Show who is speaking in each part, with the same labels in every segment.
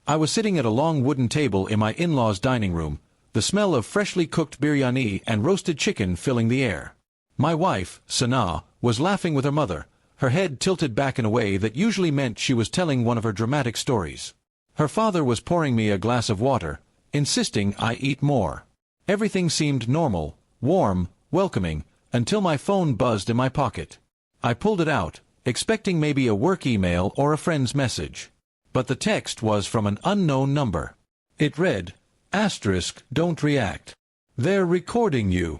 Speaker 1: I was sitting at a long wooden table in my in-laws' dining room, the smell of freshly cooked biryani and roasted chicken filling the air. My wife, Sana, was laughing with her mother, her head tilted back in a way that usually meant she was telling one of her dramatic stories. Her father was pouring me a glass of water, insisting I eat more. Everything seemed normal, warm, welcoming, until my phone buzzed in my pocket. I pulled it out, expecting maybe a work email or a friend's message. But the text was from an unknown number. It read, "Don't react. They're recording you."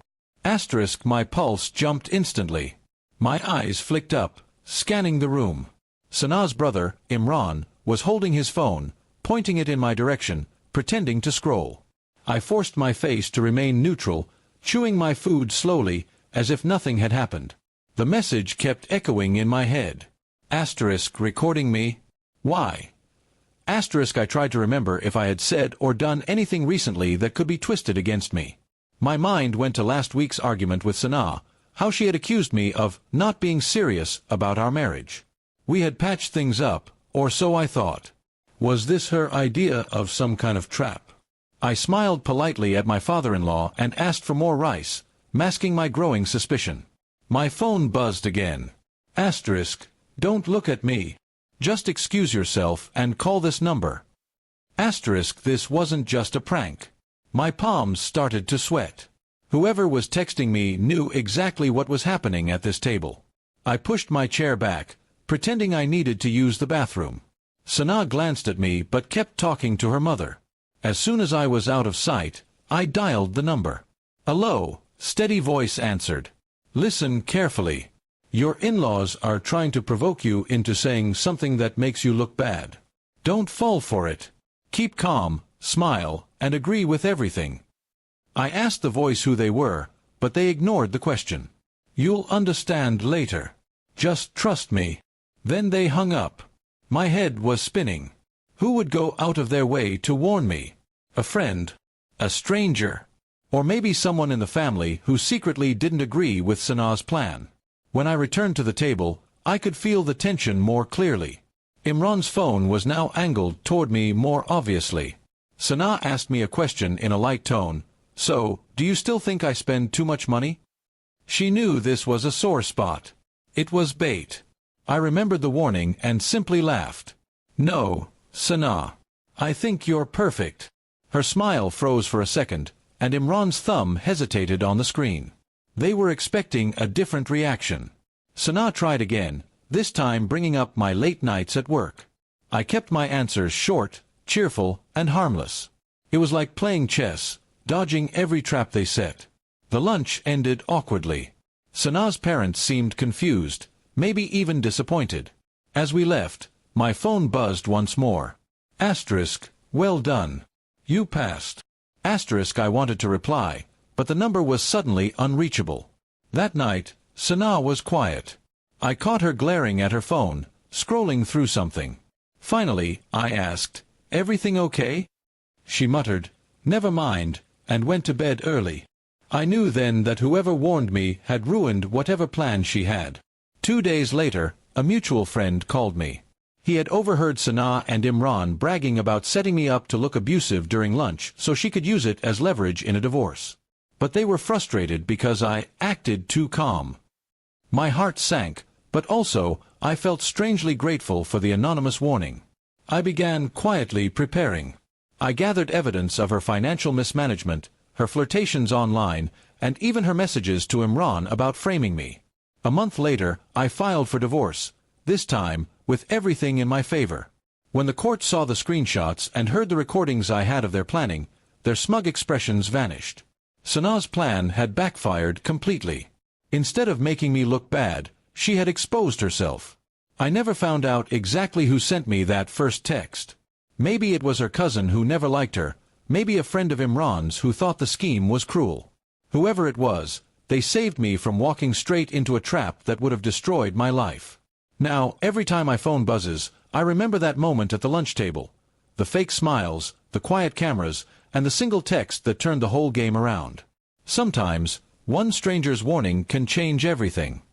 Speaker 1: My pulse jumped instantly. My eyes flicked up, scanning the room. Sana's brother, Imran, was holding his phone, pointing it in my direction, pretending to scroll. I forced my face to remain neutral, chewing my food slowly, as if nothing had happened. The message kept echoing in my head. Recording me? Why? I tried to remember if I had said or done anything recently that could be twisted against me. My mind went to last week's argument with Sana, how she had accused me of not being serious about our marriage. We had patched things up, or so I thought. Was this her idea of some kind of trap? I smiled politely at my father-in-law and asked for more rice, masking my growing suspicion. My phone buzzed again. Don't look at me. Just excuse yourself and call this number. This wasn't just a prank. My palms started to sweat. Whoever was texting me knew exactly what was happening at this table. I pushed my chair back, pretending I needed to use the bathroom. Sana glanced at me but kept talking to her mother. As soon as I was out of sight, I dialed the number. A low, steady voice answered. "Listen carefully. Your in-laws are trying to provoke you into saying something that makes you look bad. Don't fall for it. Keep calm, smile, and agree with everything." I asked the voice who they were, but they ignored the question. "You'll understand later. Just trust me." Then they hung up. My head was spinning. Who would go out of their way to warn me? A friend? A stranger? Or maybe someone in the family who secretly didn't agree with Sana's plan? When I returned to the table, I could feel the tension more clearly. Imran's phone was now angled toward me more obviously. Sana asked me a question in a light tone. "So, do you still think I spend too much money?" She knew this was a sore spot. It was bait. I remembered the warning and simply laughed. "No, Sana. I think you're perfect." Her smile froze for a second, and Imran's thumb hesitated on the screen. They were expecting a different reaction. Sana tried again, this time bringing up my late nights at work. I kept my answers short, cheerful, and harmless. It was like playing chess, dodging every trap they set. The lunch ended awkwardly. Sana's parents seemed confused, maybe even disappointed. As we left, my phone buzzed once more. "Well done. You passed." I wanted to reply, but the number was suddenly unreachable. That night, Sana was quiet. I caught her glaring at her phone, scrolling through something. Finally, I asked, "Everything okay?" She muttered, "Never mind," and went to bed early. I knew then that whoever warned me had ruined whatever plan she had. 2 days later, a mutual friend called me. He had overheard Sana and Imran bragging about setting me up to look abusive during lunch so she could use it as leverage in a divorce. But they were frustrated because I acted too calm. My heart sank, but also I felt strangely grateful for the anonymous warning. I began quietly preparing. I gathered evidence of her financial mismanagement, her flirtations online, and even her messages to Imran about framing me. A month later, I filed for divorce, this time with everything in my favor. When the court saw the screenshots and heard the recordings I had of their planning, their smug expressions vanished. Sana's plan had backfired completely. Instead of making me look bad, she had exposed herself. I never found out exactly who sent me that first text. Maybe it was her cousin who never liked her, maybe a friend of Imran's who thought the scheme was cruel. Whoever it was, they saved me from walking straight into a trap that would have destroyed my life. Now, every time my phone buzzes, I remember that moment at the lunch table. The fake smiles, the quiet cameras, and the single text that turned the whole game around. Sometimes, one stranger's warning can change everything.